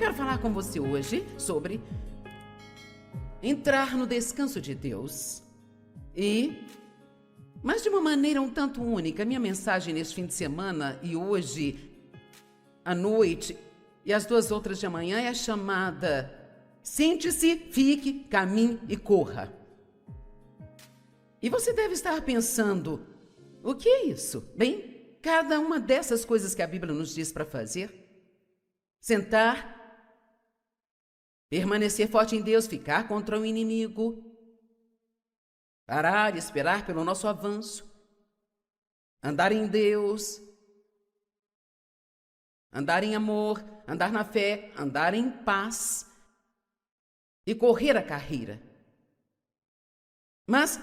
quero falar com você hoje sobre entrar no descanso de Deus. Mas de uma maneira um tanto única. Minha mensagem neste fim de semana e hoje à noite e as 2 outras de amanhã é a chamada Sente-se, fique, caminhe e corra. E você deve estar pensando, o que é isso? Bem, cada uma dessas coisas que a Bíblia nos diz para fazer: sentar, permanecer forte em Deus, ficar contra o inimigo, parar e esperar pelo nosso avanço, andar em Deus, andar em amor, andar na fé, andar em paz e correr a carreira. Mas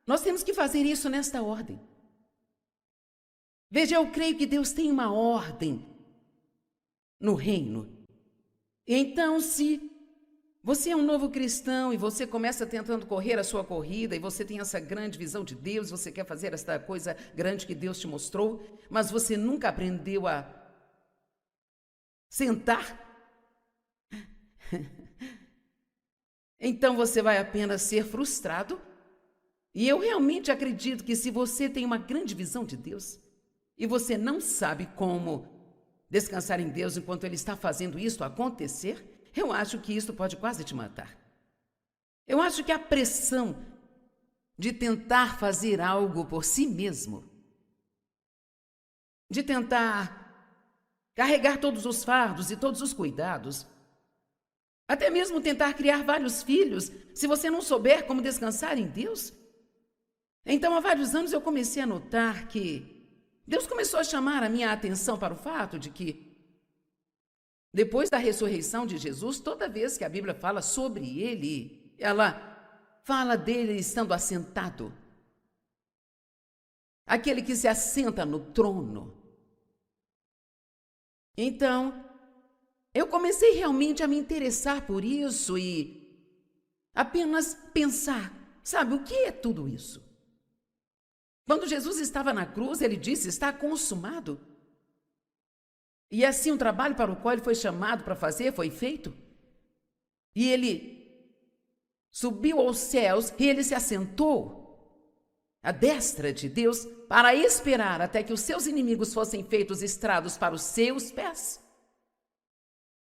nós temos que fazer isso nesta ordem. Veja, eu creio que Deus tem uma ordem no reino. Então, se você é um novo cristão e você começa tentando correr a sua corrida e você tem essa grande visão de Deus, você quer fazer esta coisa grande que Deus te mostrou, mas você nunca aprendeu a sentar, então você vai apenas ser frustrado. E eu realmente acredito que se você tem uma grande visão de Deus e você não sabe como descansar em Deus enquanto Ele está fazendo isso acontecer, eu acho que isso pode quase te matar. Eu acho que a pressão de tentar fazer algo por si mesmo, de tentar carregar todos os fardos e todos os cuidados, até mesmo tentar criar vários filhos, se você não souber como descansar em Deus. Então, há vários anos eu comecei a notar que Deus começou a chamar a minha atenção para o fato de que, depois da ressurreição de Jesus, toda vez que a Bíblia fala sobre Ele, ela fala dele estando assentado. Aquele que se assenta no trono. Então, eu comecei realmente a me interessar por isso e apenas pensar, sabe, o que é tudo isso? Quando Jesus estava na cruz, ele disse, está consumado. E assim o trabalho para o qual ele foi chamado para fazer foi feito. E ele subiu aos céus e ele se assentou à destra de Deus para esperar até que os seus inimigos fossem feitos estrados para os seus pés.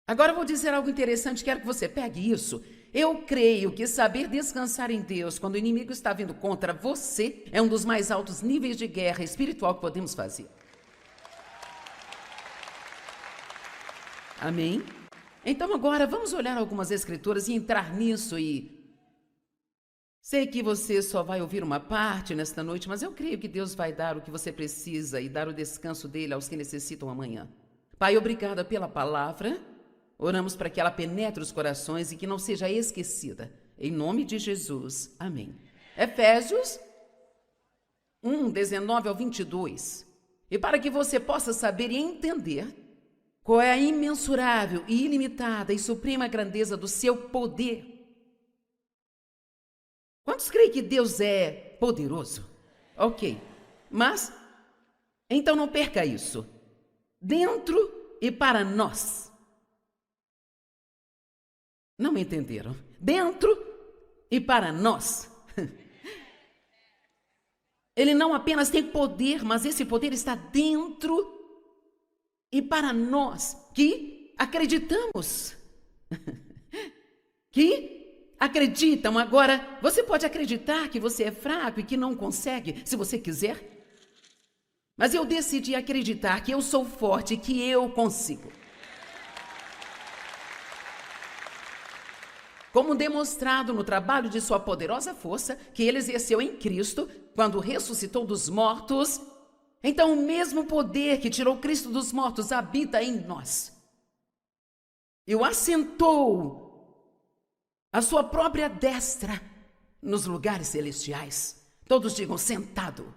Agora eu vou dizer algo interessante, quero que você pegue isso. Eu creio que saber descansar em Deus quando o inimigo está vindo contra você é um dos mais altos níveis de guerra espiritual que podemos fazer. Amém? Então agora vamos olhar algumas escrituras e entrar nisso e... Sei que você só vai ouvir uma parte nesta noite, mas eu creio que Deus vai dar o que você precisa e dar o descanso dele aos que necessitam amanhã. Pai, obrigada pela palavra. Oramos para que ela penetre os corações e que não seja esquecida. Em nome de Jesus. Amém. Efésios 1, 19 ao 22. E para que você possa saber e entender qual é a imensurável e ilimitada e suprema grandeza do seu poder. Quantos creem que Deus é poderoso? Ok. Mas, então não perca isso. Dentro e para nós. Não me entenderam? Dentro e para nós. Ele não apenas tem poder, mas esse poder está dentro e para nós que acreditamos. Que acreditam. Agora, você pode acreditar que você é fraco e que não consegue, se você quiser. Mas eu decidi acreditar que eu sou forte e que eu consigo. Como demonstrado no trabalho de sua poderosa força, que ele exerceu em Cristo, quando ressuscitou dos mortos, então o mesmo poder que tirou Cristo dos mortos habita em nós. E o assentou à sua própria destra nos lugares celestiais. Todos digam sentado.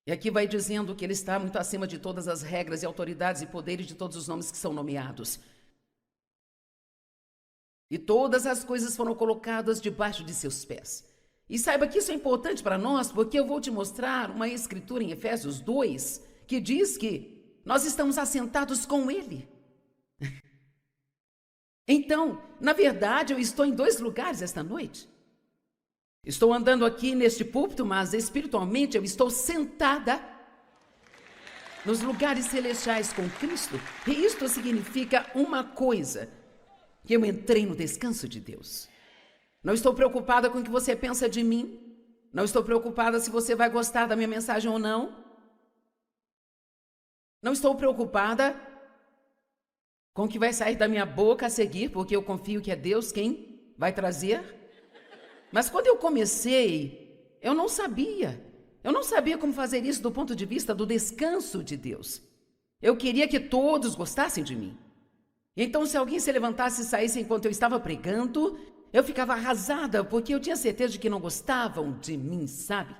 E aqui vai dizendo que ele está muito acima de todas as regras e autoridades e poderes de todos os nomes que são nomeados. E todas as coisas foram colocadas debaixo de seus pés. E saiba que isso é importante para nós, porque eu vou te mostrar uma escritura em Efésios 2, que diz que nós estamos assentados com Ele. Então, na verdade, eu estou em dois lugares esta noite. Estou andando aqui neste púlpito, mas espiritualmente eu estou sentada nos lugares celestiais com Cristo. E isto significa uma coisa, que eu entrei no descanso de Deus. Não estou preocupada com o que você pensa de mim. Não estou preocupada se você vai gostar da minha mensagem ou não. Não estou preocupada com o que vai sair da minha boca a seguir, porque eu confio que é Deus quem vai trazer. Mas quando eu comecei, eu não sabia. Eu não sabia como fazer isso do ponto de vista do descanso de Deus. Eu queria que todos gostassem de mim. Então, se alguém se levantasse e saísse enquanto eu estava pregando, eu ficava arrasada, porque eu tinha certeza de que não gostavam de mim, sabe?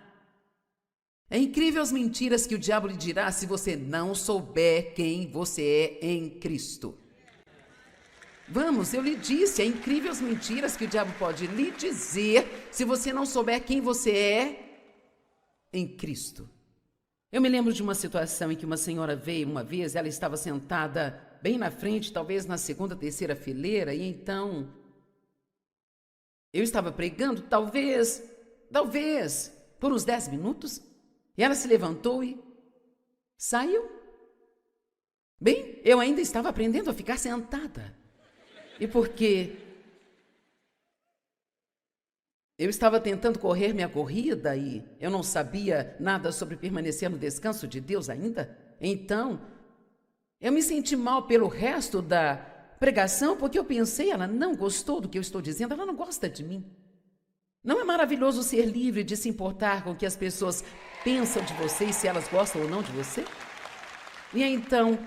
É incrível as mentiras que o diabo lhe dirá se você não souber quem você é em Cristo. Vamos, eu lhe disse, é incrível as mentiras que o diabo pode lhe dizer se você não souber quem você é em Cristo. Eu me lembro de uma situação em que uma senhora veio uma vez, ela estava sentada bem na frente, talvez na segunda, terceira fileira, e então eu estava pregando, talvez, por uns 10 minutos, e ela se levantou e saiu. Bem, eu ainda estava aprendendo a ficar sentada. E porque eu estava tentando correr minha corrida e eu não sabia nada sobre permanecer no descanso de Deus ainda, então eu me senti mal pelo resto da pregação, porque eu pensei, ela não gostou do que eu estou dizendo, ela não gosta de mim. Não é maravilhoso ser livre de se importar com o que as pessoas pensam de você e se elas gostam ou não de você? E então,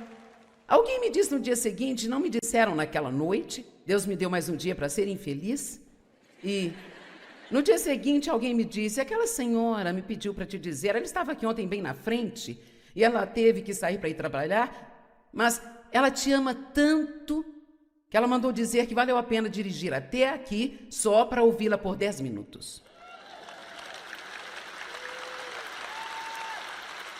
alguém me disse no dia seguinte, não me disseram naquela noite, Deus me deu mais um dia para ser infeliz, e no dia seguinte alguém me disse, aquela senhora me pediu para te dizer, ela estava aqui ontem bem na frente, e ela teve que sair para ir trabalhar, mas ela te ama tanto que ela mandou dizer que valeu a pena dirigir até aqui só para ouvi-la por 10 minutos.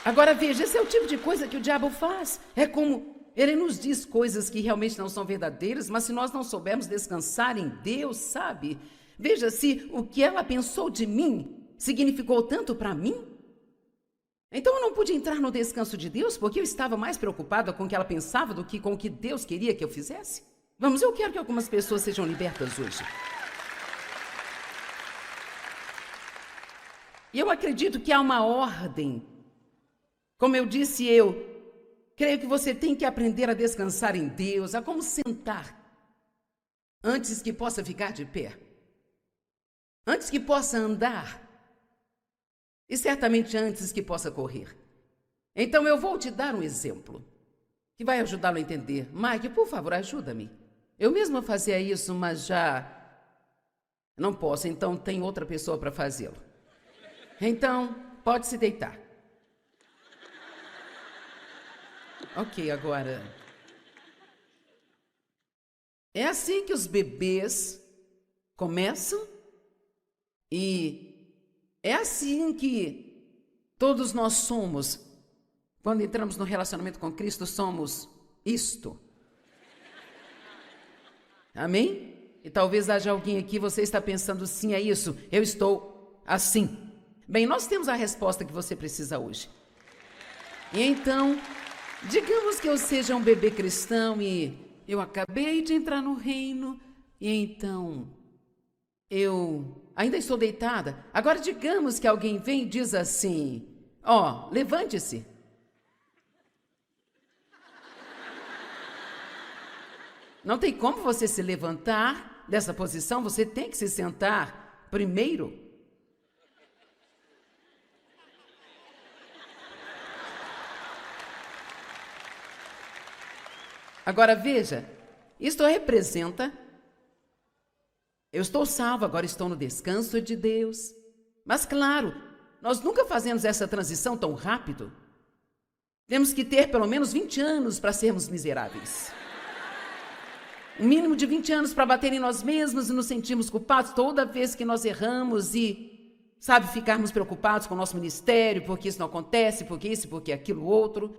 Agora veja, esse é o tipo de coisa que o diabo faz. É como ele nos diz coisas que realmente não são verdadeiras, mas se nós não soubermos descansar em Deus, sabe? Veja, se o que ela pensou de mim significou tanto para mim, então eu não pude entrar no descanso de Deus porque eu estava mais preocupada com o que ela pensava do que com o que Deus queria que eu fizesse. Vamos, eu quero que algumas pessoas sejam libertas hoje. E eu acredito que há uma ordem. Como eu disse, eu creio que você tem que aprender a descansar em Deus, a como sentar antes que possa ficar de pé, antes que possa andar e certamente antes que possa correr. Então eu vou te dar um exemplo que vai ajudá-lo a entender. Mike, por favor, ajuda-me. Eu mesma fazia isso, mas já não posso, então tem outra pessoa para fazê-lo. Então, pode se deitar. Ok, agora. É assim que os bebês começam e é assim que todos nós somos. Quando entramos no relacionamento com Cristo, somos isto. Amém? E talvez haja alguém aqui, você está pensando, sim, é isso, eu estou assim. Bem, nós temos a resposta que você precisa hoje. E então, digamos que eu seja um bebê cristão e eu acabei de entrar no reino, e então eu ainda estou deitada. Agora, digamos que alguém vem e diz assim, ó, levante-se. Não tem como você se levantar dessa posição, você tem que se sentar primeiro. Agora veja, isto representa, eu estou salvo, agora estou no descanso de Deus. Mas claro, nós nunca fazemos essa transição tão rápido. Temos que ter pelo menos 20 anos para sermos miseráveis. Um mínimo de 20 anos para bater em nós mesmos e nos sentirmos culpados toda vez que nós erramos e, sabe, ficarmos preocupados com o nosso ministério, porque isso não acontece, porque isso, porque aquilo outro.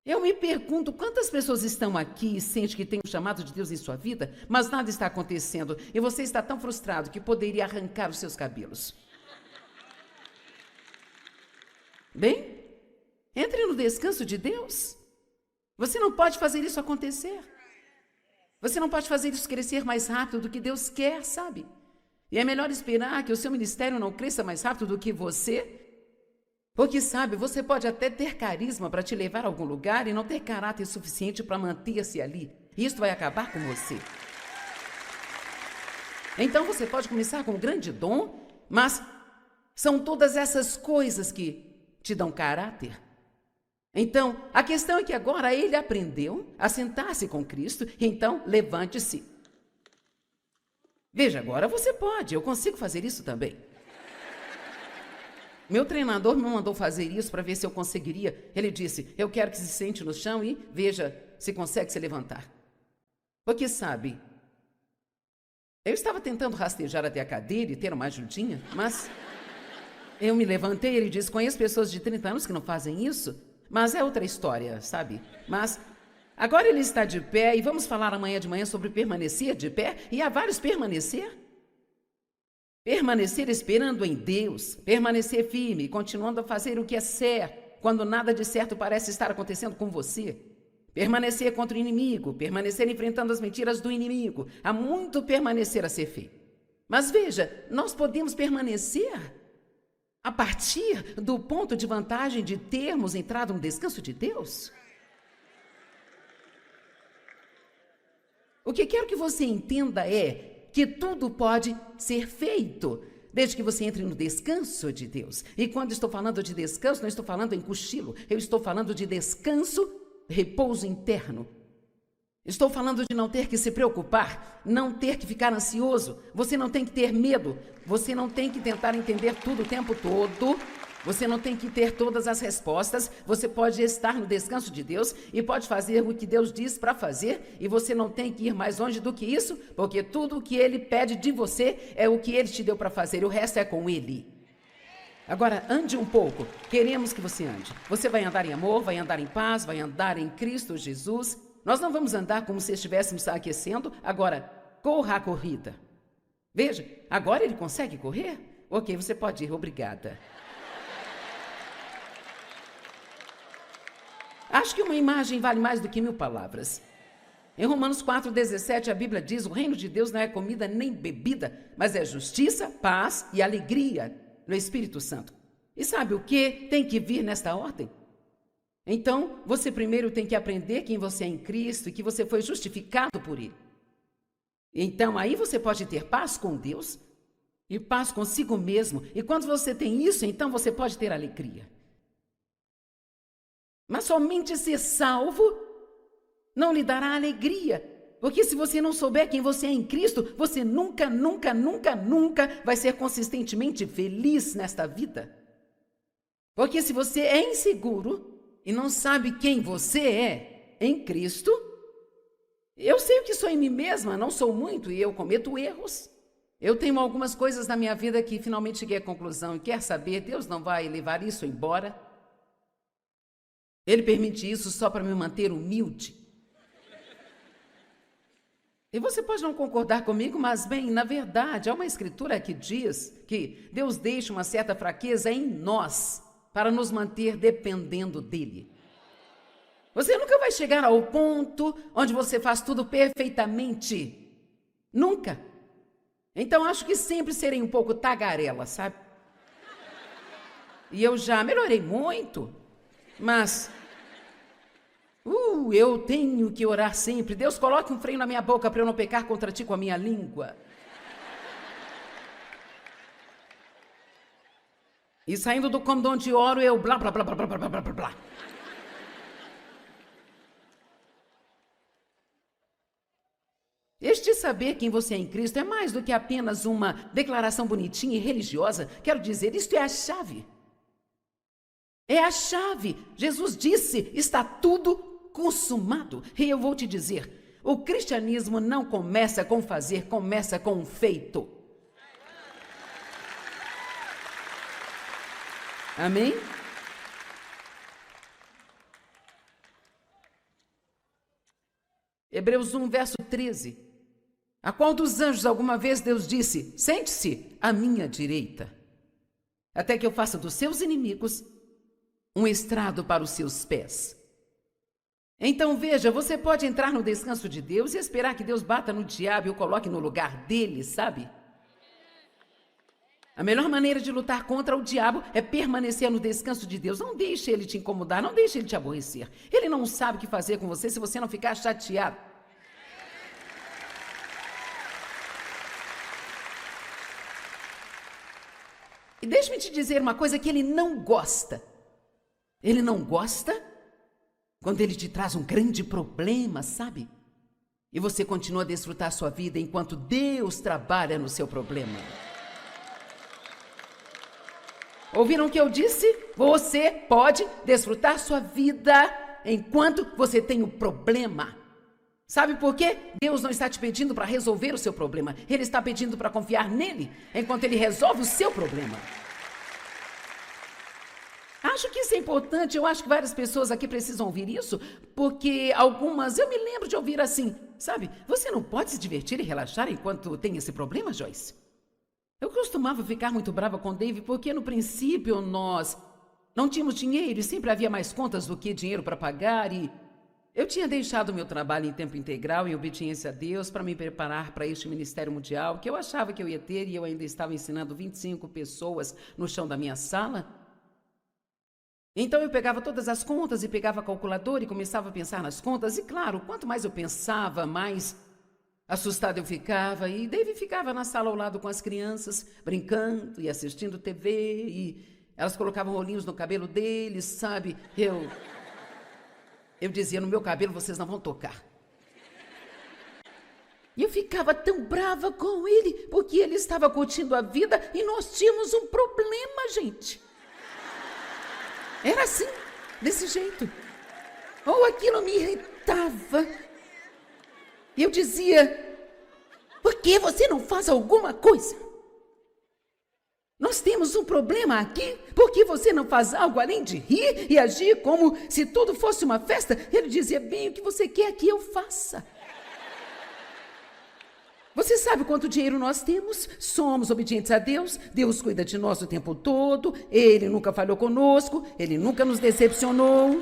Eu me pergunto quantas pessoas estão aqui e sentem que tem um chamado de Deus em sua vida, mas nada está acontecendo e você está tão frustrado que poderia arrancar os seus cabelos. Bem, entre no descanso de Deus. Você não pode fazer isso acontecer. Você não pode fazer isso crescer mais rápido do que Deus quer, sabe? E é melhor esperar que o seu ministério não cresça mais rápido do que você. Porque, sabe, você pode até ter carisma para te levar a algum lugar e não ter caráter suficiente para manter-se ali. E isso vai acabar com você. Então você pode começar com um grande dom, mas são todas essas coisas que te dão caráter. Então, a questão é que agora ele aprendeu a sentar-se com Cristo, então levante-se. Veja, agora você pode, eu consigo fazer isso também. Meu treinador me mandou fazer isso para ver se eu conseguiria. Ele disse, eu quero que se sente no chão e veja se consegue se levantar. Porque sabe, eu estava tentando rastejar até a cadeira e ter uma ajudinha, mas eu me levantei e ele disse, conheço pessoas de 30 anos que não fazem isso, mas é outra história, sabe? Mas agora ele está de pé e vamos falar amanhã de manhã sobre permanecer de pé e há vários permanecer. Permanecer esperando em Deus, permanecer firme, continuando a fazer o que é certo, quando nada de certo parece estar acontecendo com você. Permanecer contra o inimigo, permanecer enfrentando as mentiras do inimigo. Há muito permanecer a ser feito. Mas veja, nós podemos permanecer a partir do ponto de vantagem de termos entrado no descanso de Deus. O que quero que você entenda é que tudo pode ser feito, desde que você entre no descanso de Deus. E quando estou falando de descanso, não estou falando em cochilo, eu estou falando de descanso, repouso interno. Estou falando de não ter que se preocupar, não ter que ficar ansioso, você não tem que ter medo, você não tem que tentar entender tudo o tempo todo, você não tem que ter todas as respostas, você pode estar no descanso de Deus e pode fazer o que Deus diz para fazer e você não tem que ir mais longe do que isso, porque tudo o que Ele pede de você é o que Ele te deu para fazer, o resto é com Ele. Agora, ande um pouco, queremos que você ande. Você vai andar em amor, vai andar em paz, vai andar em Cristo Jesus. Nós não vamos andar como se estivéssemos aquecendo, agora, corra a corrida. Veja, agora ele consegue correr? Ok, você pode ir, obrigada. Acho que uma imagem vale mais do que 1000 palavras. Em Romanos 4,17, a Bíblia diz, o reino de Deus não é comida nem bebida, mas é justiça, paz e alegria no Espírito Santo. E sabe o que tem que vir nesta ordem? Então, você primeiro tem que aprender quem você é em Cristo e que você foi justificado por Ele. Então, aí você pode ter paz com Deus e paz consigo mesmo. E quando você tem isso, então você pode ter alegria. Mas somente ser salvo não lhe dará alegria. Porque se você não souber quem você é em Cristo, você nunca vai ser consistentemente feliz nesta vida. Porque se você é inseguro e não sabe quem você é em Cristo, eu sei o que sou em mim mesma, não sou muito e eu cometo erros. Eu tenho algumas coisas na minha vida que finalmente cheguei à conclusão e quer saber, Deus não vai levar isso embora. Ele permite isso só para me manter humilde. E você pode não concordar comigo, mas bem, na verdade, há uma escritura que diz que Deus deixa uma certa fraqueza em nós para nos manter dependendo dele. Você nunca vai chegar ao ponto onde você faz tudo perfeitamente. Nunca. Então, acho que sempre serei um pouco tagarela, sabe? E eu já melhorei muito, mas eu tenho que orar sempre. Deus, coloque um freio na minha boca para eu não pecar contra ti com a minha língua. E saindo do cômodo onde oro, eu blá, blá, blá, blá, blá, blá, blá, blá, blá. Este saber quem você é em Cristo é mais do que apenas uma declaração bonitinha e religiosa. Quero dizer, isto é a chave. É a chave. Jesus disse, está tudo consumado. E eu vou te dizer, o cristianismo não começa com fazer, começa com um feito. Amém? Hebreus 1, verso 13. A qual dos anjos alguma vez Deus disse: sente-se à minha direita, até que eu faça dos seus inimigos um estrado para os seus pés. Então veja, você pode entrar no descanso de Deus e esperar que Deus bata no diabo e o coloque no lugar dele, sabe? A melhor maneira de lutar contra o diabo é permanecer no descanso de Deus. Não deixe ele te incomodar, não deixe ele te aborrecer. Ele não sabe o que fazer com você se você não ficar chateado. E deixe-me te dizer uma coisa que ele não gosta. Ele não gosta quando ele te traz um grande problema, sabe? E você continua a desfrutar a sua vida enquanto Deus trabalha no seu problema. Ouviram o que eu disse? Você pode desfrutar sua vida enquanto você tem um problema. Sabe por quê? Deus não está te pedindo para resolver o seu problema. Ele está pedindo para confiar nele enquanto ele resolve o seu problema. Acho que isso é importante. Eu acho que várias pessoas aqui precisam ouvir isso, porque algumas, eu me lembro de ouvir assim, sabe? Você não pode se divertir e relaxar enquanto tem esse problema, Joyce? Eu costumava ficar muito brava com Dave porque no princípio nós não tínhamos dinheiro e sempre havia mais contas do que dinheiro para pagar e eu tinha deixado meu trabalho em tempo integral em obediência a Deus para me preparar para este ministério mundial que eu achava que eu ia ter e eu ainda estava ensinando 25 pessoas no chão da minha sala. Então eu pegava todas as contas e pegava a calculadora e começava a pensar nas contas e claro, quanto mais eu pensava, mais assustada eu ficava e Dave ficava na sala ao lado com as crianças, brincando e assistindo TV e elas colocavam rolinhos no cabelo deles, sabe? Eu dizia, no meu cabelo vocês não vão tocar. E eu ficava tão brava com ele, porque ele estava curtindo a vida e nós tínhamos um problema, gente. Era assim, desse jeito. Ou aquilo me irritava. E eu dizia, por que você não faz alguma coisa? Nós temos um problema aqui, por que você não faz algo além de rir e agir como se tudo fosse uma festa? Ele dizia, bem, o que você quer que eu faça? Você sabe quanto dinheiro nós temos? Somos obedientes a Deus, Deus cuida de nós o tempo todo, Ele nunca falhou conosco, Ele nunca nos decepcionou.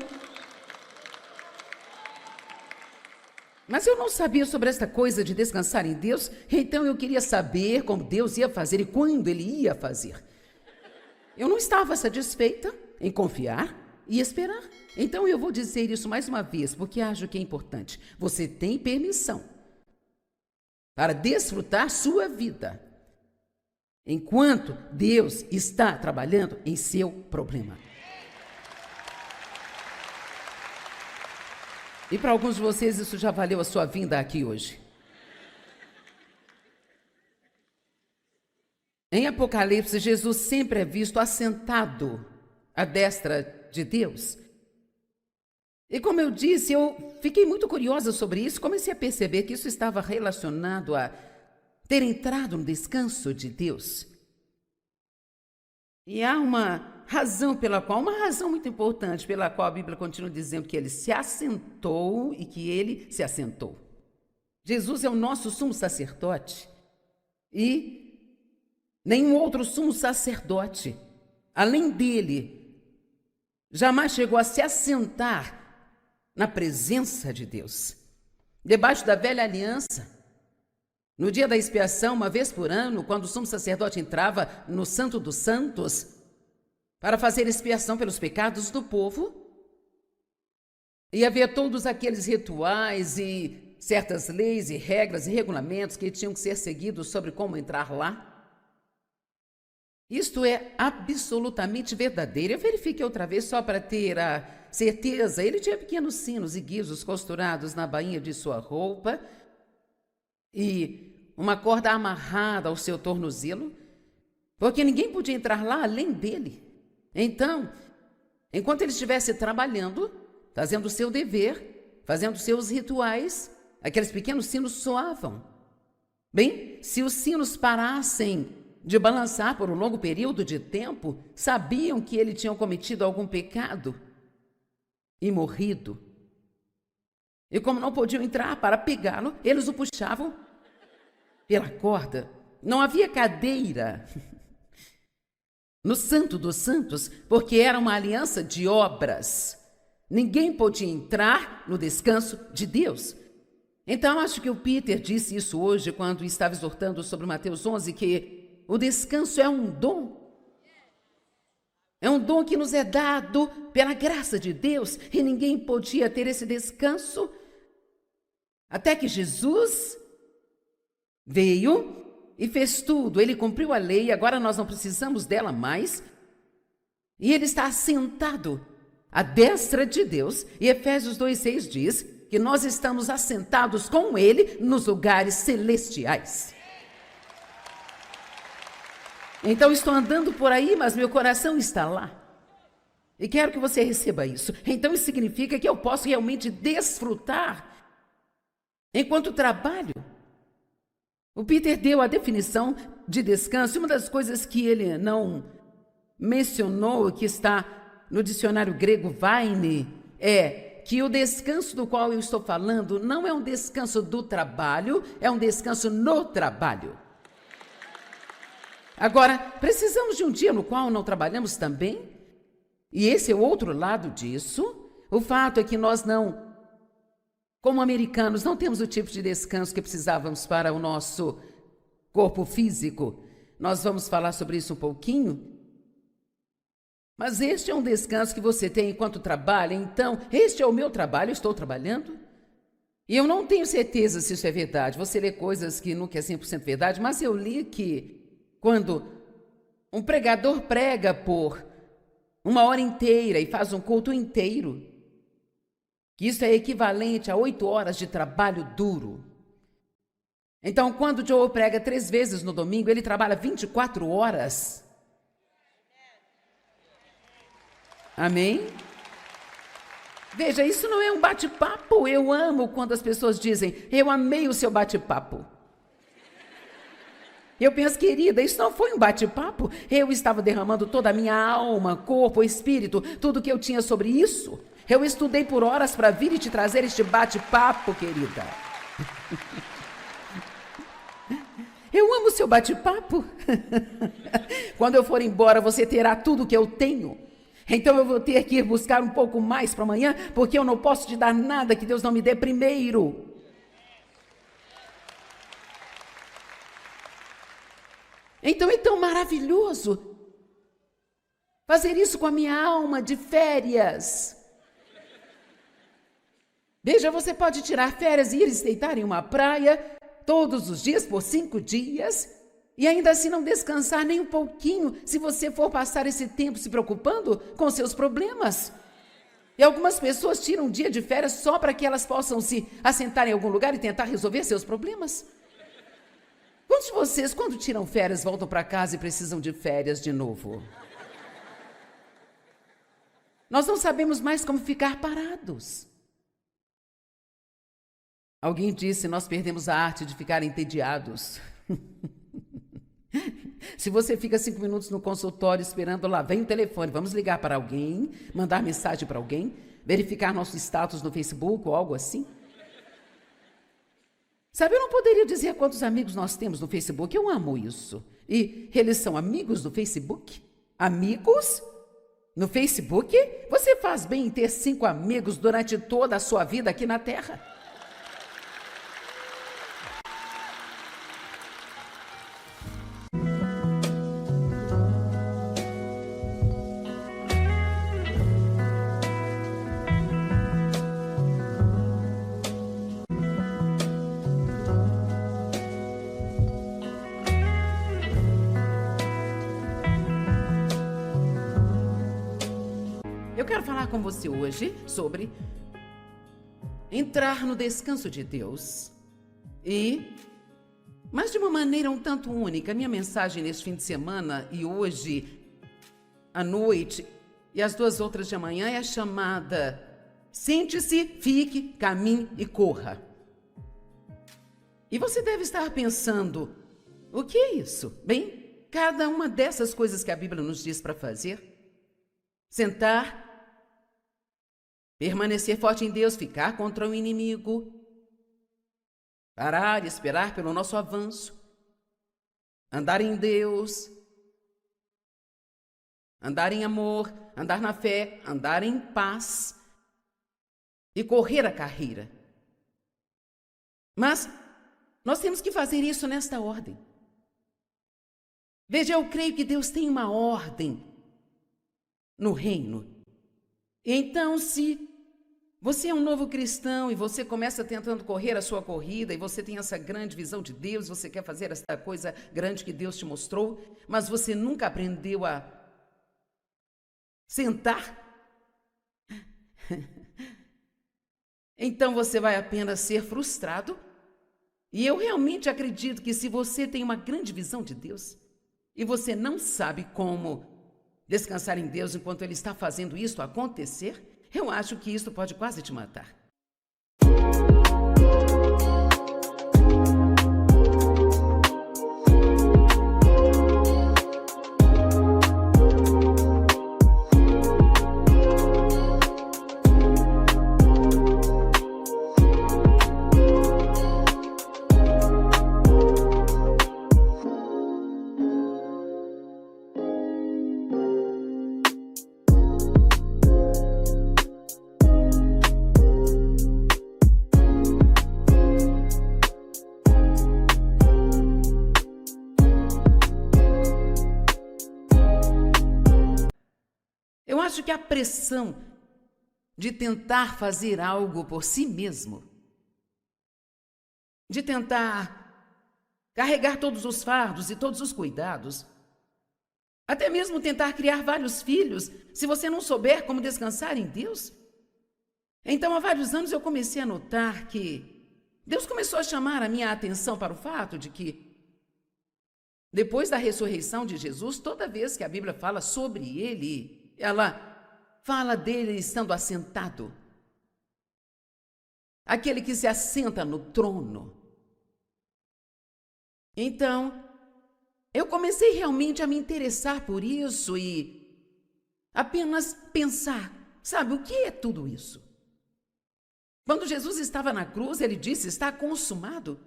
Mas eu não sabia sobre essa coisa de descansar em Deus, então eu queria saber como Deus ia fazer e quando Ele ia fazer. Eu não estava satisfeita em confiar e esperar. Então eu vou dizer isso mais uma vez, porque acho que é importante. Você tem permissão para desfrutar sua vida, enquanto Deus está trabalhando em seu problema. E para alguns de vocês isso já valeu a sua vinda aqui hoje. Em Apocalipse, Jesus sempre é visto assentado à destra de Deus. E como eu disse, eu fiquei muito curiosa sobre isso, comecei a perceber que isso estava relacionado a ter entrado no descanso de Deus. E há uma razão muito importante, pela qual a Bíblia continua dizendo que ele se assentou e que ele se assentou. Jesus é o nosso sumo sacerdote e nenhum outro sumo sacerdote, além dele, jamais chegou a se assentar na presença de Deus. Debaixo da velha aliança, no dia da expiação, uma vez por ano, quando o sumo sacerdote entrava no Santo dos Santos para fazer expiação pelos pecados do povo, e havia todos aqueles rituais e certas leis e regras e regulamentos que tinham que ser seguidos sobre como entrar lá. Isto é absolutamente verdadeiro. Eu verifiquei outra vez só para ter a certeza. Ele tinha pequenos sinos e guizos costurados na bainha de sua roupa e uma corda amarrada ao seu tornozelo, porque ninguém podia entrar lá além dele. Então, enquanto ele estivesse trabalhando, fazendo o seu dever, fazendo seus rituais, aqueles pequenos sinos soavam. Bem, se os sinos parassem de balançar por um longo período de tempo, sabiam que ele tinha cometido algum pecado e morrido. E como não podiam entrar para pegá-lo, eles o puxavam pela corda. Não havia cadeira no Santo dos Santos, porque era uma aliança de obras. Ninguém podia entrar no descanso de Deus. Então, acho que o Peter disse isso hoje, quando estava exortando sobre Mateus 11, que o descanso é um dom. É um dom que nos é dado pela graça de Deus, e ninguém podia ter esse descanso até que Jesus veio e fez tudo. Ele cumpriu a lei, agora nós não precisamos dela mais. E ele está assentado à destra de Deus. E Efésios 2,6 diz que nós estamos assentados com ele nos lugares celestiais. Então estou andando por aí, mas meu coração está lá. E quero que você receba isso. Então isso significa que eu posso realmente desfrutar enquanto trabalho. O Peter deu a definição de descanso. Uma das coisas que ele não mencionou, que está no dicionário grego Vine, é que o descanso do qual eu estou falando não é um descanso do trabalho, é um descanso no trabalho. Agora, precisamos de um dia no qual não trabalhamos também? E esse é o outro lado disso. O fato é que nós não, como americanos, não temos o tipo de descanso que precisávamos para o nosso corpo físico. Nós vamos falar sobre isso um pouquinho. Mas este é um descanso que você tem enquanto trabalha. Então, este é o meu trabalho, eu estou trabalhando. E eu não tenho certeza se isso é verdade. Você lê coisas que nunca é 100% verdade, mas eu li que quando um pregador prega por 1 hora inteira e faz um culto inteiro, que isso é equivalente a 8 horas de trabalho duro. Então, quando Joe prega 3 vezes no domingo, ele trabalha 24 horas. Amém? Veja, isso não é um bate-papo. Eu amo quando as pessoas dizem, eu amei o seu bate-papo. Eu penso, querida, isso não foi um bate-papo. Eu estava derramando toda a minha alma, corpo, espírito, tudo que eu tinha sobre isso. Eu estudei por horas para vir e te trazer este bate-papo, querida. Eu amo o seu bate-papo. Quando eu for embora, você terá tudo que eu tenho. Então eu vou ter que ir buscar um pouco mais para amanhã, porque eu não posso te dar nada que Deus não me dê primeiro. Então é tão maravilhoso fazer isso com a minha alma de férias. Veja, você pode tirar férias e ir se deitar em uma praia todos os dias por 5 dias e ainda assim não descansar nem um pouquinho se você for passar esse tempo se preocupando com seus problemas. E algumas pessoas tiram um dia de férias só para que elas possam se assentar em algum lugar e tentar resolver seus problemas. Quantos de vocês, quando tiram férias, voltam para casa e precisam de férias de novo? Nós não sabemos mais como ficar parados. Alguém disse, nós perdemos a arte de ficar entediados. Se você fica 5 minutos no consultório esperando, lá vem o telefone, vamos ligar para alguém, mandar mensagem para alguém, verificar nosso status no Facebook ou algo assim. Sabe, eu não poderia dizer quantos amigos nós temos no Facebook, eu amo isso. E eles são amigos do Facebook? Amigos? No Facebook? Você faz bem em ter 5 amigos durante toda a sua vida aqui na Terra. Eu quero falar com você hoje sobre entrar no descanso de Deus. Mas de uma maneira um tanto única. Minha mensagem neste fim de semana e hoje à noite e as 2 outras de amanhã é a chamada Sente-se, fique, caminhe e corra. E você deve estar pensando, o que é isso? Bem, cada uma dessas coisas que a Bíblia nos diz para fazer, sentar, permanecer forte em Deus, ficar contra o inimigo, parar e esperar pelo nosso avanço, andar em Deus, andar em amor, andar na fé, andar em paz e correr a carreira. Mas nós temos que fazer isso nesta ordem. Veja, eu creio que Deus tem uma ordem no reino. Então, se você é um novo cristão e você começa tentando correr a sua corrida e você tem essa grande visão de Deus, você quer fazer essa coisa grande que Deus te mostrou, mas você nunca aprendeu a sentar, então você vai apenas ser frustrado. E eu realmente acredito que se você tem uma grande visão de Deus e você não sabe como descansar em Deus enquanto Ele está fazendo isso acontecer, eu acho que isso pode quase te matar. Eu acho que a pressão de tentar fazer algo por si mesmo, de tentar carregar todos os fardos e todos os cuidados, até mesmo tentar criar vários filhos, se você não souber como descansar em Deus. Então, há vários anos eu comecei a notar que Deus começou a chamar a minha atenção para o fato de que, depois da ressurreição de Jesus, toda vez que a Bíblia fala sobre Ele, ela fala dele estando assentado, aquele que se assenta no trono. Então, eu comecei realmente a me interessar por isso e apenas pensar, sabe, o que é tudo isso? Quando Jesus estava na cruz, ele disse, está consumado.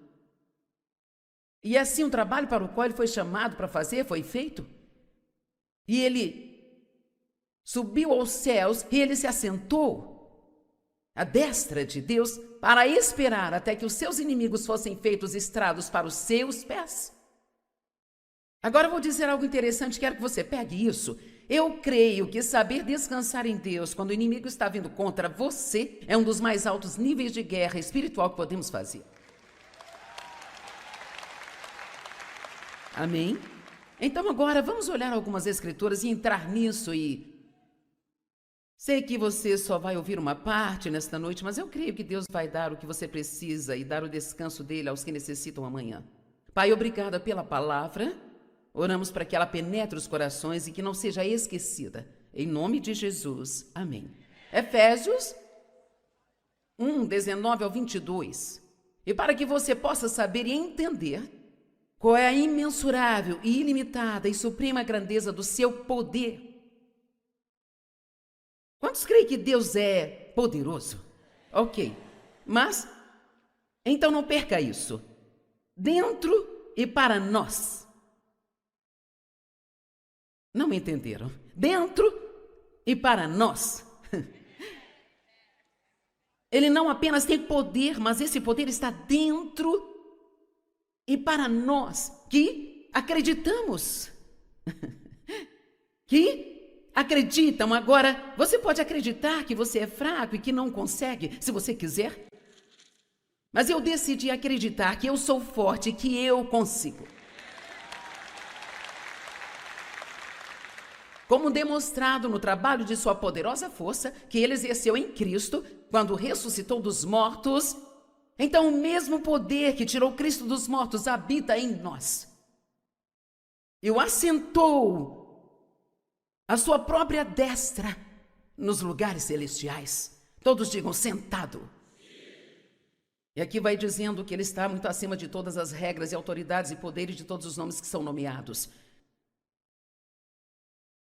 E assim o trabalho para o qual ele foi chamado para fazer foi feito. E ele subiu aos céus e ele se assentou à destra de Deus para esperar até que os seus inimigos fossem feitos estrados para os seus pés. Agora eu vou dizer algo interessante, quero que você pegue isso. Eu creio que saber descansar em Deus quando o inimigo está vindo contra você é um dos mais altos níveis de guerra espiritual que podemos fazer. Amém? Então agora vamos olhar algumas escrituras e entrar nisso e sei que você só vai ouvir uma parte nesta noite, mas eu creio que Deus vai dar o que você precisa e dar o descanso dele aos que necessitam amanhã. Pai, obrigada pela palavra. Oramos para que ela penetre os corações e que não seja esquecida. Em nome de Jesus. Amém. Efésios 1, 19 ao 22. E para que você possa saber e entender qual é a imensurável e ilimitada e suprema grandeza do seu poder. Quantos creem que Deus é poderoso? Ok, mas, então não perca isso. Dentro e para nós. Não me entenderam? Dentro e para nós. Ele não apenas tem poder, mas esse poder está dentro e para nós, que acreditamos. Que acreditam. Agora, você pode acreditar que você é fraco e que não consegue, se você quiser. Mas eu decidi acreditar que eu sou forte e que eu consigo. Como demonstrado no trabalho de sua poderosa força, que ele exerceu em Cristo, quando ressuscitou dos mortos, então o mesmo poder que tirou Cristo dos mortos habita em nós. E o assentou a sua própria destra nos lugares celestiais. Todos digam sentado. E aqui vai dizendo que ele está muito acima de todas as regras e autoridades e poderes de todos os nomes que são nomeados.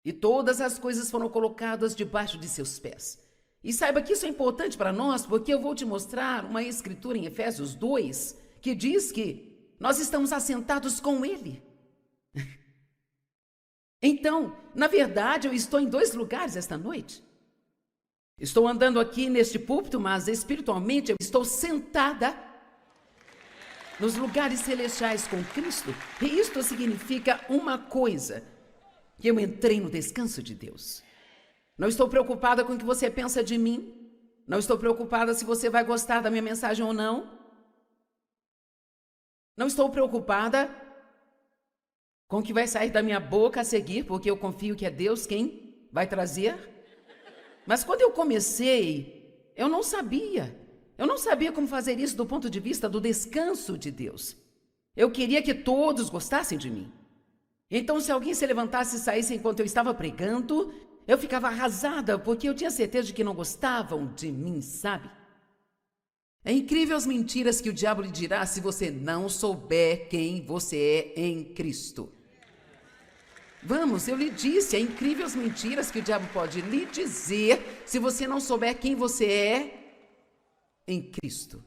E todas as coisas foram colocadas debaixo de seus pés. E saiba que isso é importante para nós, porque eu vou te mostrar uma escritura em Efésios 2, que diz que nós estamos assentados com Ele. Então, na verdade, eu estou em 2 lugares esta noite. Estou andando aqui neste púlpito, mas espiritualmente eu estou sentada nos lugares celestiais com Cristo. E isto significa uma coisa, que eu entrei no descanso de Deus. Não estou preocupada com o que você pensa de mim. Não estou preocupada se você vai gostar da minha mensagem ou não. Não estou preocupada com o que vai sair da minha boca a seguir, porque eu confio que é Deus quem vai trazer. Mas quando eu comecei, eu não sabia. Eu não sabia como fazer isso do ponto de vista do descanso de Deus. Eu queria que todos gostassem de mim. Então, se alguém se levantasse e saísse enquanto eu estava pregando, eu ficava arrasada, porque eu tinha certeza de que não gostavam de mim, sabe? É incrível as mentiras que o diabo lhe dirá se você não souber quem você é em Cristo. Vamos, eu lhe disse, é incrível as mentiras que o diabo pode lhe dizer se você não souber quem você é em Cristo.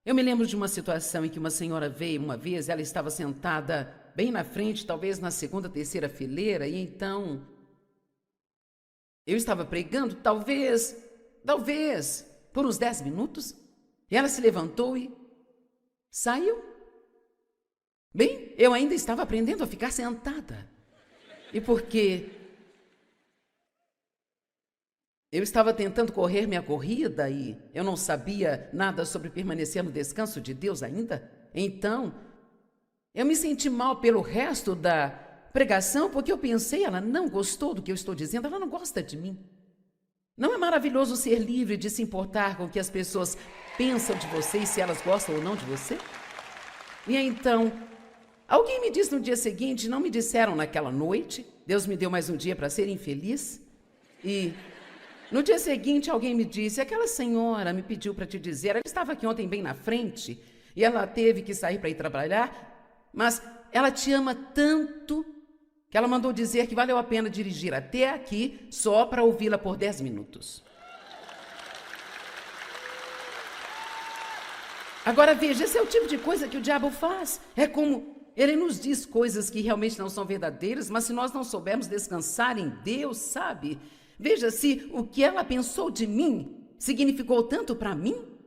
Eu me lembro de uma situação em que uma senhora veio uma vez, ela estava sentada bem na frente, talvez na 2ª, 3ª fileira, e então eu estava pregando, talvez, por uns 10 minutos, e ela se levantou e saiu. Bem, eu ainda estava aprendendo a ficar sentada. E porque eu estava tentando correr minha corrida e eu não sabia nada sobre permanecer no descanso de Deus ainda, então eu me senti mal pelo resto da pregação, porque eu pensei, ela não gostou do que eu estou dizendo, ela não gosta de mim. Não é maravilhoso ser livre de se importar com o que as pessoas pensam de você e se elas gostam ou não de você? E então, alguém me disse no dia seguinte, não me disseram naquela noite, Deus me deu mais um dia para ser infeliz, e no dia seguinte alguém me disse, aquela senhora me pediu para te dizer, ela estava aqui ontem bem na frente, e ela teve que sair para ir trabalhar, mas ela te ama tanto que ela mandou dizer que valeu a pena dirigir até aqui só para ouvi-la por 10 minutos. Agora veja, esse é o tipo de coisa que o diabo faz. É como ele nos diz coisas que realmente não são verdadeiras, mas se nós não soubermos descansar em Deus, sabe? Veja, se o que ela pensou de mim significou tanto para mim,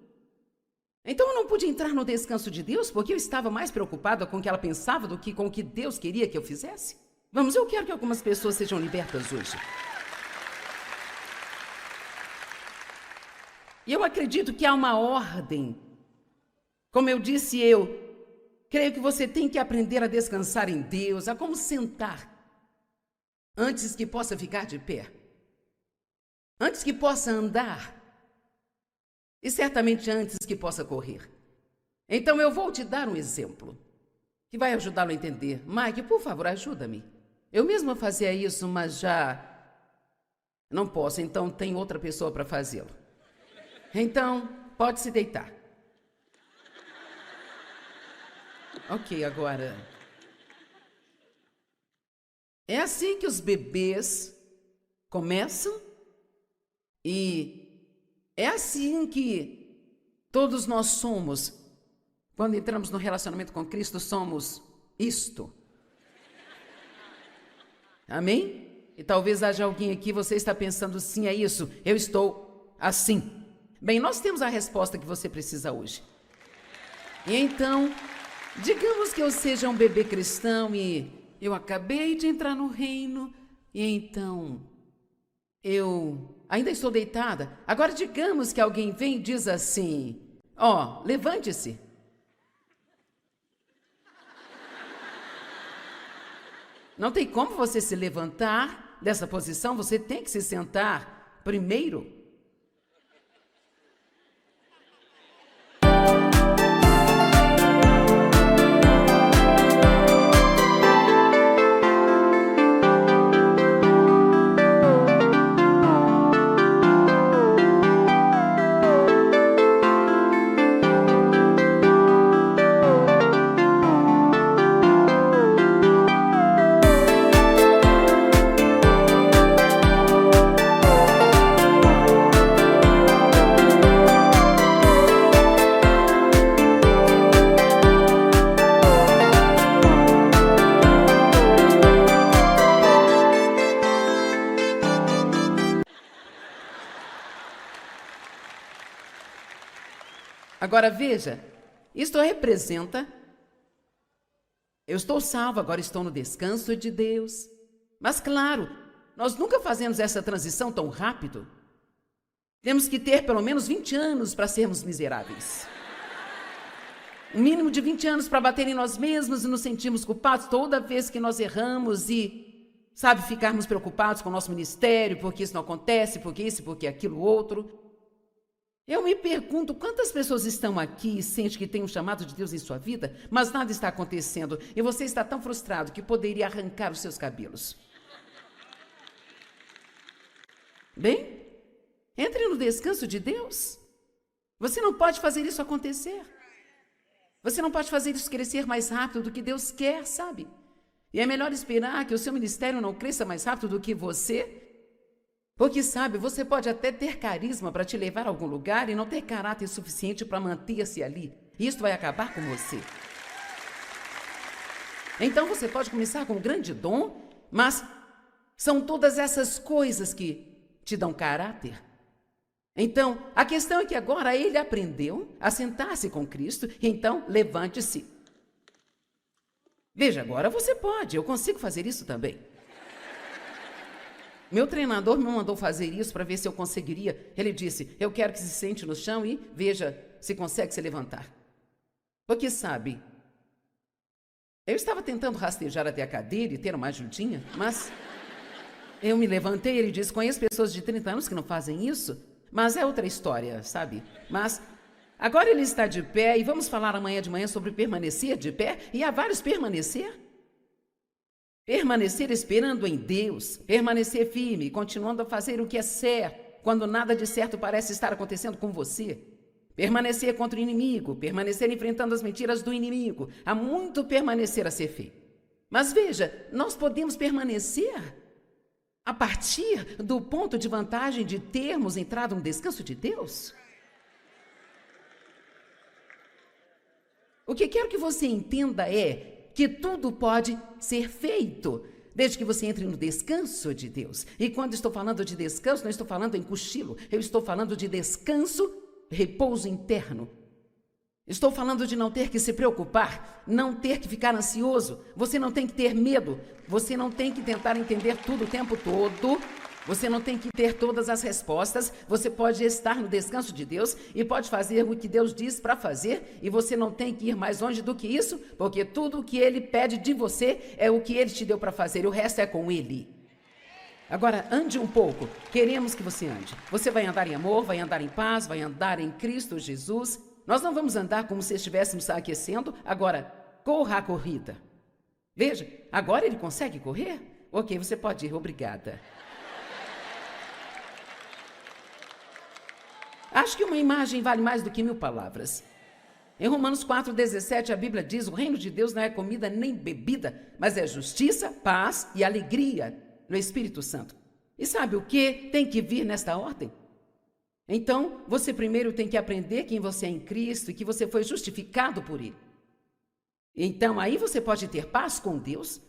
então eu não pude entrar no descanso de Deus porque eu estava mais preocupada com o que ela pensava do que com o que Deus queria que eu fizesse. Vamos, eu quero que algumas pessoas sejam libertas hoje. E eu acredito que há uma ordem. Como eu disse, eu creio que você tem que aprender a descansar em Deus, a como sentar antes que possa ficar de pé, antes que possa andar e certamente antes que possa correr. Então eu vou te dar um exemplo que vai ajudá-lo a entender. Mike, por favor, ajuda-me. Eu mesma fazia isso, mas já não posso, então tem outra pessoa para fazê-lo. Então, pode se deitar. Ok, agora. É assim que os bebês começam e é assim que todos nós somos. Quando entramos no relacionamento com Cristo, somos isto. Amém? E talvez haja alguém aqui, você está pensando, sim, é isso, eu estou assim. Bem, nós temos a resposta que você precisa hoje. E então, digamos que eu seja um bebê cristão e eu acabei de entrar no reino, e então eu ainda estou deitada. Agora, digamos que alguém vem e diz assim, ó, levante-se. Não tem como você se levantar dessa posição, você tem que se sentar primeiro. Agora veja, isto representa, eu estou salvo, agora estou no descanso de Deus. Mas claro, nós nunca fazemos essa transição tão rápido. Temos que ter pelo menos 20 anos para sermos miseráveis. Um mínimo de 20 anos para bater em nós mesmos e nos sentirmos culpados toda vez que nós erramos e, sabe, ficarmos preocupados com o nosso ministério, porque isso não acontece, porque isso, porque aquilo outro. Eu me pergunto quantas pessoas estão aqui e sentem que tem um chamado de Deus em sua vida, mas nada está acontecendo e você está tão frustrado que poderia arrancar os seus cabelos. Bem, entre no descanso de Deus. Você não pode fazer isso acontecer. Você não pode fazer isso crescer mais rápido do que Deus quer, sabe? E é melhor esperar que o seu ministério não cresça mais rápido do que você. Porque, sabe, você pode até ter carisma para te levar a algum lugar e não ter caráter suficiente para manter-se ali. E isso vai acabar com você. Então você pode começar com um grande dom, mas são todas essas coisas que te dão caráter. Então, a questão é que agora ele aprendeu a sentar-se com Cristo, então levante-se. Veja, agora você pode, eu consigo fazer isso também. Meu treinador me mandou fazer isso para ver se eu conseguiria. Ele disse, eu quero que se sente no chão e veja se consegue se levantar. Porque sabe, eu estava tentando rastejar até a cadeira e ter uma ajudinha, mas eu me levantei e ele disse, conheço pessoas de 30 anos que não fazem isso. Mas é outra história, sabe? Mas agora ele está de pé e vamos falar amanhã de manhã sobre permanecer de pé. E há vários permanecer. Permanecer esperando em Deus, permanecer firme, continuando a fazer o que é certo, quando nada de certo parece estar acontecendo com você. Permanecer contra o inimigo, permanecer enfrentando as mentiras do inimigo. Há muito permanecer a ser feito. Mas veja, nós podemos permanecer a partir do ponto de vantagem de termos entrado no descanso de Deus. O que quero que você entenda é que tudo pode ser feito, desde que você entre no descanso de Deus. E quando estou falando de descanso, não estou falando em cochilo, eu estou falando de descanso, repouso interno. Estou falando de não ter que se preocupar, não ter que ficar ansioso, você não tem que ter medo, você não tem que tentar entender tudo o tempo todo, você não tem que ter todas as respostas, você pode estar no descanso de Deus e pode fazer o que Deus diz para fazer e você não tem que ir mais longe do que isso, porque tudo o que Ele pede de você é o que Ele te deu para fazer e o resto é com Ele. Agora, ande um pouco, queremos que você ande. Você vai andar em amor, vai andar em paz, vai andar em Cristo Jesus. Nós não vamos andar como se estivéssemos aquecendo, agora, corra a corrida. Veja, agora ele consegue correr? Ok, você pode ir, obrigada. Acho que uma imagem vale mais do que 1000 palavras. Em Romanos 4,17, a Bíblia diz, o reino de Deus não é comida nem bebida, mas é justiça, paz e alegria no Espírito Santo. E sabe o que tem que vir nesta ordem? Então, você primeiro tem que aprender quem você é em Cristo e que você foi justificado por Ele. Então, aí você pode ter paz com Deus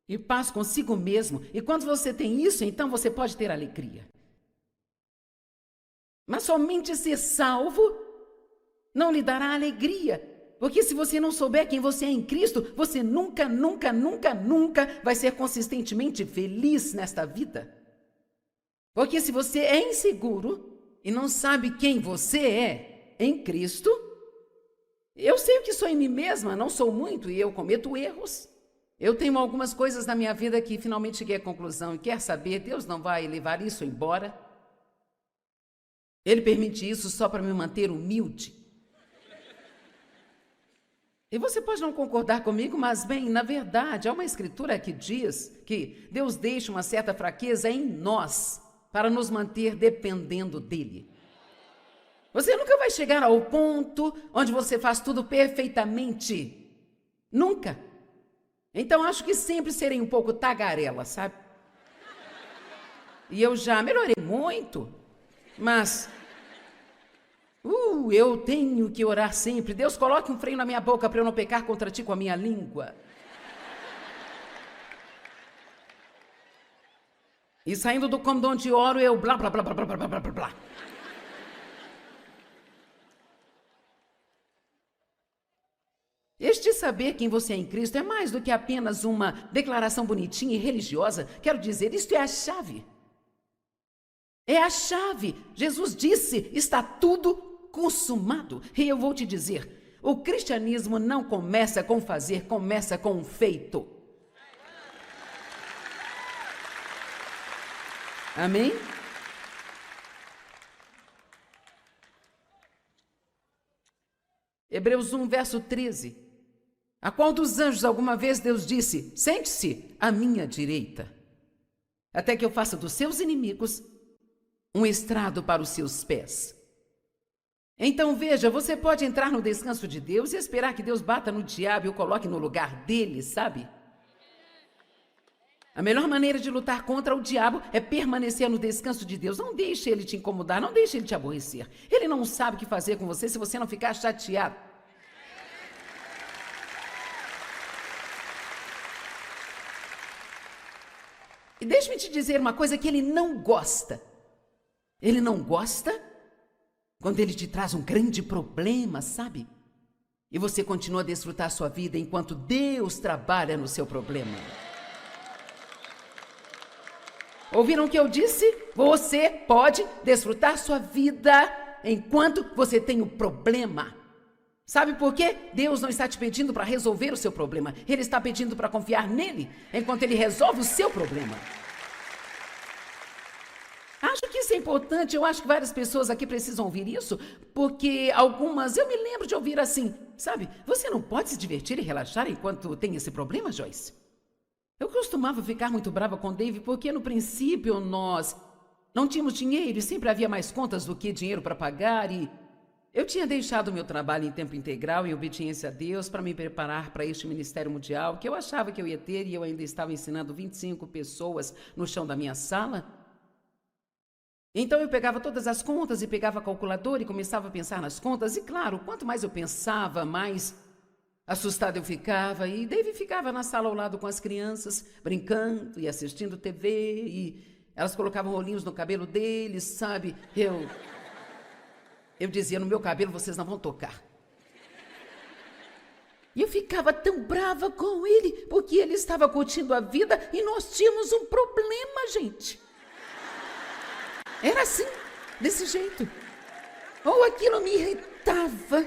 e paz consigo mesmo. E quando você tem isso, então você pode ter alegria. Mas somente ser salvo não lhe dará alegria. Porque se você não souber quem você é em Cristo, você nunca, nunca, nunca, nunca vai ser consistentemente feliz nesta vida. Porque se você é inseguro e não sabe quem você é em Cristo, eu sei o que sou em mim mesma, não sou muito e eu cometo erros. Eu tenho algumas coisas na minha vida que finalmente cheguei à conclusão e quer saber, Deus não vai levar isso embora. Ele permite isso só para me manter humilde. E você pode não concordar comigo, mas bem, na verdade, há uma escritura que diz que Deus deixa uma certa fraqueza em nós para nos manter dependendo dele. Você nunca vai chegar ao ponto onde você faz tudo perfeitamente. Nunca. Então, acho que sempre serei um pouco tagarela, sabe? E eu já melhorei muito, mas eu tenho que orar sempre. Deus, coloque um freio na minha boca para eu não pecar contra ti com a minha língua. E saindo do cômodo onde oro, eu blá, blá, blá, blá, blá, blá, blá, blá, blá. saber quem você é em Cristo é mais do que apenas uma declaração bonitinha e religiosa. Quero dizer, isto é a chave. É a chave. Jesus disse, está tudo consumado. E eu vou te dizer, o cristianismo não começa com fazer, começa com um feito. Amém? Hebreus 1, verso 13. A qual dos anjos alguma vez Deus disse, sente-se à minha direita, até que eu faça dos seus inimigos um estrado para os seus pés. Então veja, você pode entrar no descanso de Deus e esperar que Deus bata no diabo e o coloque no lugar dele, sabe? A melhor maneira de lutar contra o diabo é permanecer no descanso de Deus. Não deixe ele te incomodar, não deixe ele te aborrecer. Ele não sabe o que fazer com você se você não ficar chateado. E deixe-me te dizer uma coisa que ele não gosta. Ele não gosta quando ele te traz um grande problema, sabe? E você continua a desfrutar sua vida enquanto Deus trabalha no seu problema. Ouviram o que eu disse? Você pode desfrutar sua vida enquanto você tem um problema. Sabe por quê? Deus não está te pedindo para resolver o seu problema. Ele está pedindo para confiar nele enquanto ele resolve o seu problema. Acho que isso é importante. Eu acho que várias pessoas aqui precisam ouvir isso, porque algumas, eu me lembro de ouvir assim, sabe? Você não pode se divertir e relaxar enquanto tem esse problema, Joyce? Eu costumava ficar muito brava com Dave porque no princípio nós não tínhamos dinheiro e sempre havia mais contas do que dinheiro para pagar e eu tinha deixado o meu trabalho em tempo integral em obediência a Deus para me preparar para este ministério mundial que eu achava que eu ia ter e eu ainda estava ensinando 25 pessoas no chão da minha sala. Então eu pegava todas as contas e pegava a calculadora e começava a pensar nas contas e claro, quanto mais eu pensava, mais assustada eu ficava e Dave ficava na sala ao lado com as crianças, brincando e assistindo TV e elas colocavam rolinhos no cabelo deles, sabe? Eu dizia, no meu cabelo vocês não vão tocar. E eu ficava tão brava com ele, porque ele estava curtindo a vida e nós tínhamos um problema, gente. Era assim, desse jeito. Ou aquilo me irritava.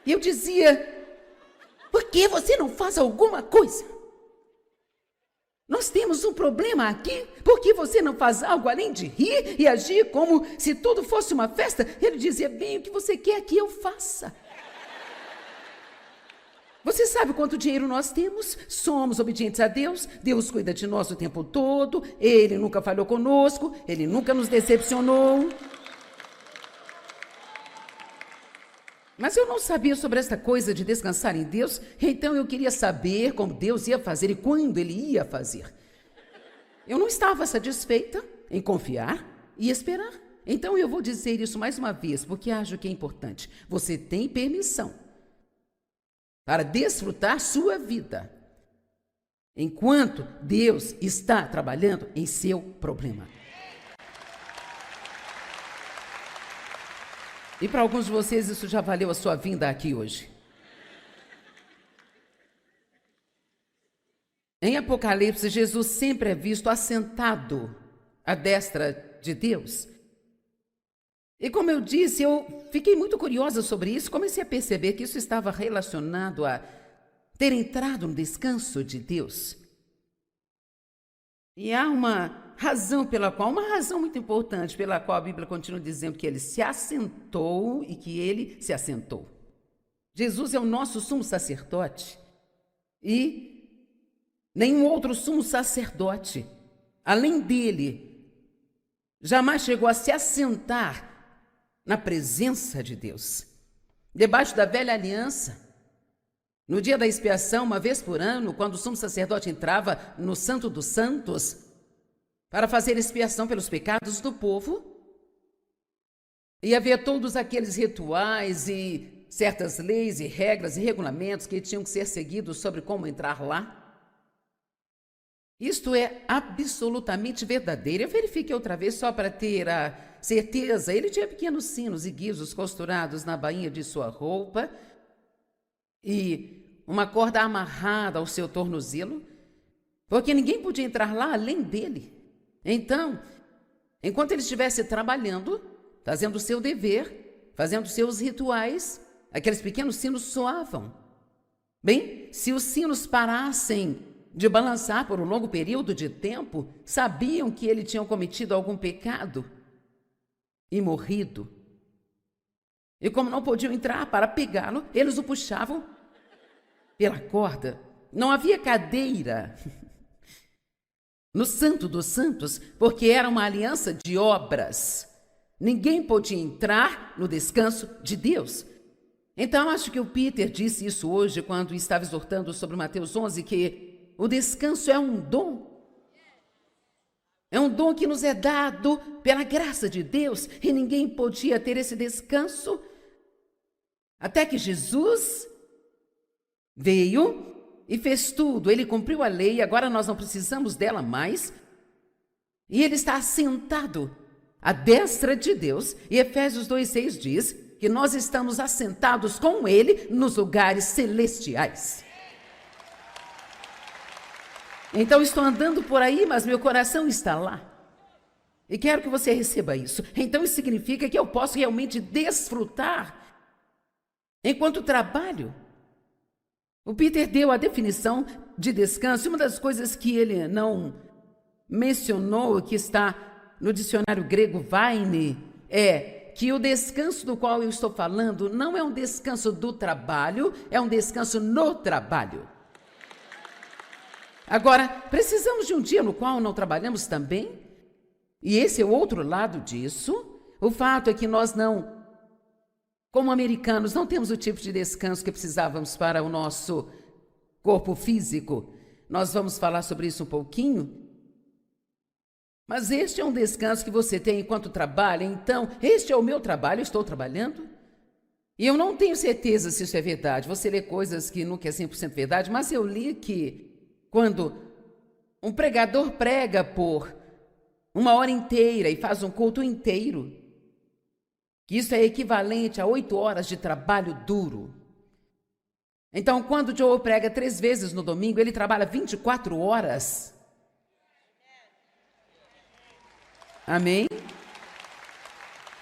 E eu dizia: por que você não faz alguma coisa? Nós temos um problema aqui, por que você não faz algo além de rir e agir como se tudo fosse uma festa? Ele dizia: bem, o que você quer que eu faça? Você sabe quanto dinheiro nós temos? Somos obedientes a Deus, Deus cuida de nós o tempo todo, Ele nunca falhou conosco, Ele nunca nos decepcionou. Mas eu não sabia sobre essa coisa de descansar em Deus, então eu queria saber como Deus ia fazer e quando Ele ia fazer. Eu não estava satisfeita em confiar e esperar. Então eu vou dizer isso mais uma vez, porque acho que é importante. Você tem permissão para desfrutar sua vida, enquanto Deus está trabalhando em seu problema. E para alguns de vocês isso já valeu a sua vinda aqui hoje. Em Apocalipse, Jesus sempre é visto assentado à destra de Deus. E como eu disse, eu fiquei muito curiosa sobre isso, comecei a perceber que isso estava relacionado a ter entrado no descanso de Deus. E há uma razão uma razão muito importante pela qual a Bíblia continua dizendo que ele se assentou e que ele se assentou. Jesus é o nosso sumo sacerdote e nenhum outro sumo sacerdote, além dele, jamais chegou a se assentar na presença de Deus. Debaixo da velha aliança, no dia da expiação, uma vez por ano, quando o sumo sacerdote entrava no Santo dos Santos para fazer expiação pelos pecados do povo, e havia todos aqueles rituais e certas leis e regras e regulamentos que tinham que ser seguidos sobre como entrar lá. Isto é absolutamente verdadeiro. Eu verifiquei outra vez só para ter a certeza. Ele tinha pequenos sinos e guizos costurados na bainha de sua roupa e uma corda amarrada ao seu tornozelo, porque ninguém podia entrar lá além dele. Então, enquanto ele estivesse trabalhando, fazendo o seu dever, fazendo seus rituais, aqueles pequenos sinos soavam. Bem, se os sinos parassem de balançar por um longo período de tempo, sabiam que ele tinha cometido algum pecado e morrido. E como não podiam entrar para pegá-lo, eles o puxavam pela corda. Não havia cadeira no Santo dos Santos, porque era uma aliança de obras. Ninguém podia entrar no descanso de Deus. Então, acho que o Peter disse isso hoje, quando estava exortando sobre Mateus 11, que o descanso é um dom. É um dom que nos é dado pela graça de Deus, e ninguém podia ter esse descanso até que Jesus veio e fez tudo. Ele cumpriu a lei, agora nós não precisamos dela mais. E ele está assentado à destra de Deus. E Efésios 2:6 diz que nós estamos assentados com ele nos lugares celestiais. Então estou andando por aí, mas meu coração está lá. E quero que você receba isso. Então isso significa que eu posso realmente desfrutar enquanto trabalho. O Peter deu a definição de descanso. Uma das coisas que ele não mencionou, que está no dicionário grego Vine, é que o descanso do qual eu estou falando não é um descanso do trabalho, é um descanso no trabalho. Agora, precisamos de um dia no qual não trabalhamos também? E esse é o outro lado disso. O fato é que nós não, como americanos, não temos o tipo de descanso que precisávamos para o nosso corpo físico. Nós vamos falar sobre isso um pouquinho. Mas este é um descanso que você tem enquanto trabalha. Então, este é o meu trabalho, eu estou trabalhando. E eu não tenho certeza se isso é verdade. Você lê coisas que nunca é 100% verdade, mas eu li que quando um pregador prega por 1 hora inteira e faz um culto inteiro, que isso é equivalente a 8 horas de trabalho duro. Então, quando o Joe prega 3 vezes no domingo, ele trabalha 24 horas. Amém?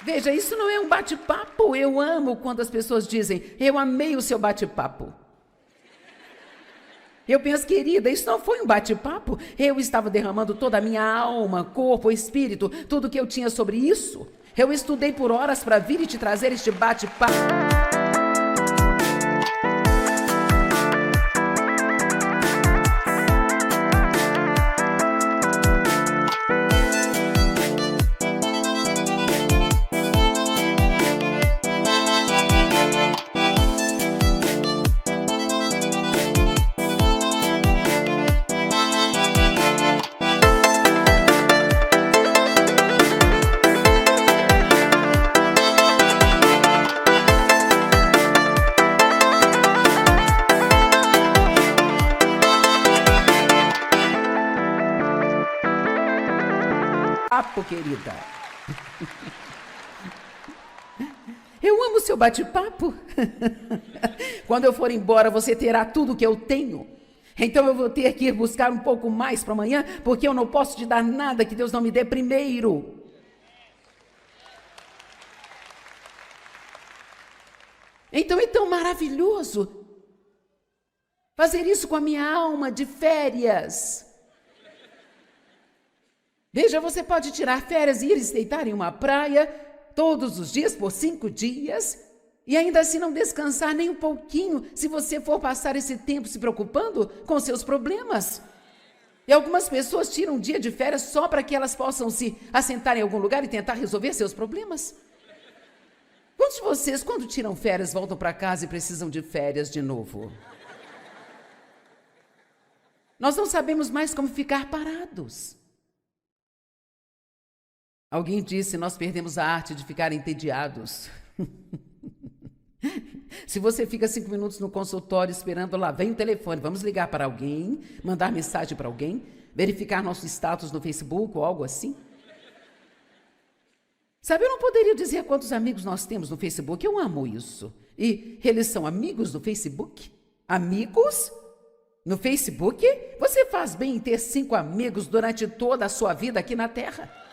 Veja, isso não é um bate-papo. Eu amo quando as pessoas dizem, eu amei o seu bate-papo. Eu penso, querida, isso não foi um bate-papo. Eu estava derramando toda a minha alma, corpo, espírito, tudo que eu tinha sobre isso. Eu estudei por horas para vir e te trazer este bate-papo. Querida. Eu amo seu bate-papo. Quando eu for embora, você terá tudo que eu tenho. Então eu vou ter que ir buscar um pouco mais para amanhã, porque eu não posso te dar nada que Deus não me dê primeiro. Então é tão maravilhoso fazer isso com a minha alma de férias. Veja, você pode tirar férias e ir se deitar em uma praia todos os dias por 5 dias e ainda assim não descansar nem um pouquinho se você for passar esse tempo se preocupando com seus problemas. E algumas pessoas tiram um dia de férias só para que elas possam se assentar em algum lugar e tentar resolver seus problemas. Quantos de vocês, quando tiram férias, voltam para casa e precisam de férias de novo? Nós não sabemos mais como ficar parados. Alguém disse, nós perdemos a arte de ficar entediados. Se você fica 5 minutos no consultório esperando, lá vem o telefone, vamos ligar para alguém, mandar mensagem para alguém, verificar nosso status no Facebook ou algo assim. Sabe, eu não poderia dizer quantos amigos nós temos no Facebook, eu amo isso. E eles são amigos do Facebook? Amigos? No Facebook? Você faz bem em ter 5 amigos durante toda a sua vida aqui na Terra.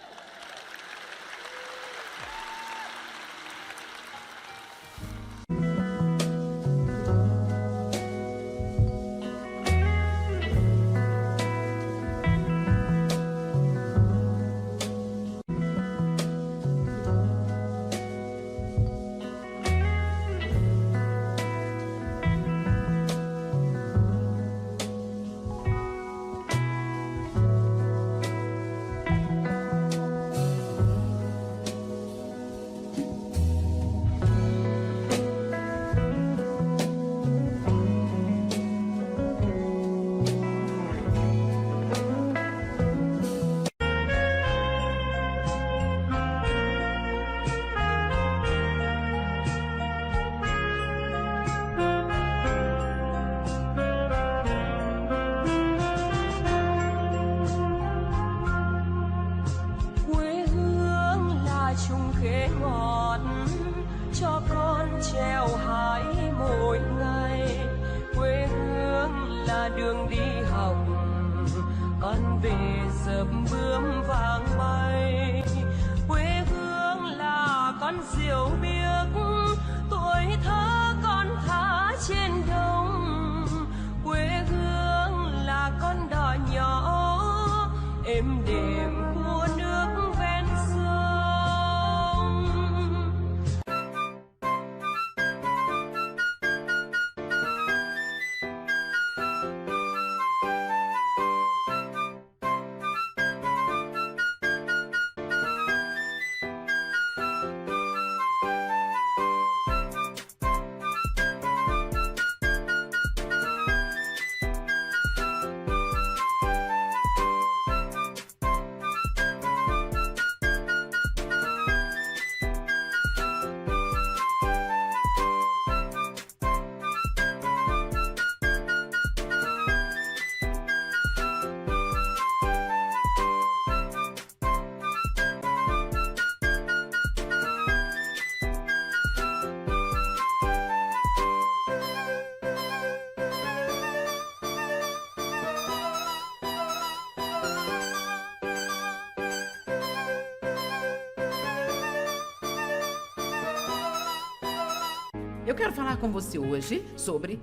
Eu quero falar com você hoje sobre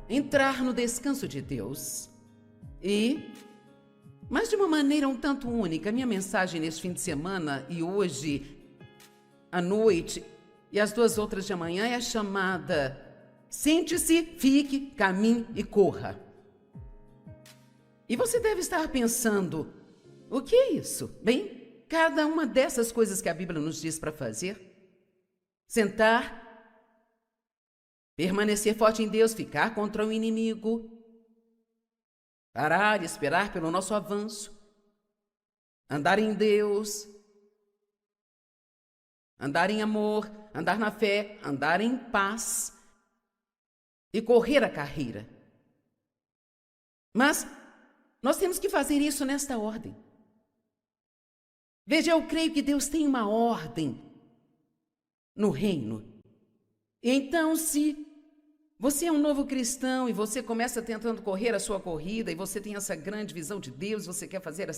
entrar no descanso de Deus. Mas de uma maneira um tanto única. Minha mensagem neste fim de semana e hoje à noite e as 2 outras de amanhã é a chamada Sente-se, fique, caminhe e corra. E você deve estar pensando, o que é isso? Bem, cada uma dessas coisas que a Bíblia nos diz para fazer: sentar, permanecer forte em Deus, ficar contra o inimigo, parar e esperar pelo nosso avanço, andar em Deus, andar em amor, andar na fé, andar em paz e correr a carreira. Mas nós temos que fazer isso nesta ordem. Veja, eu creio que Deus tem uma ordem no reino. E então, se você é um novo cristão e você começa tentando correr a sua corrida e você tem essa grande visão de Deus, você quer fazer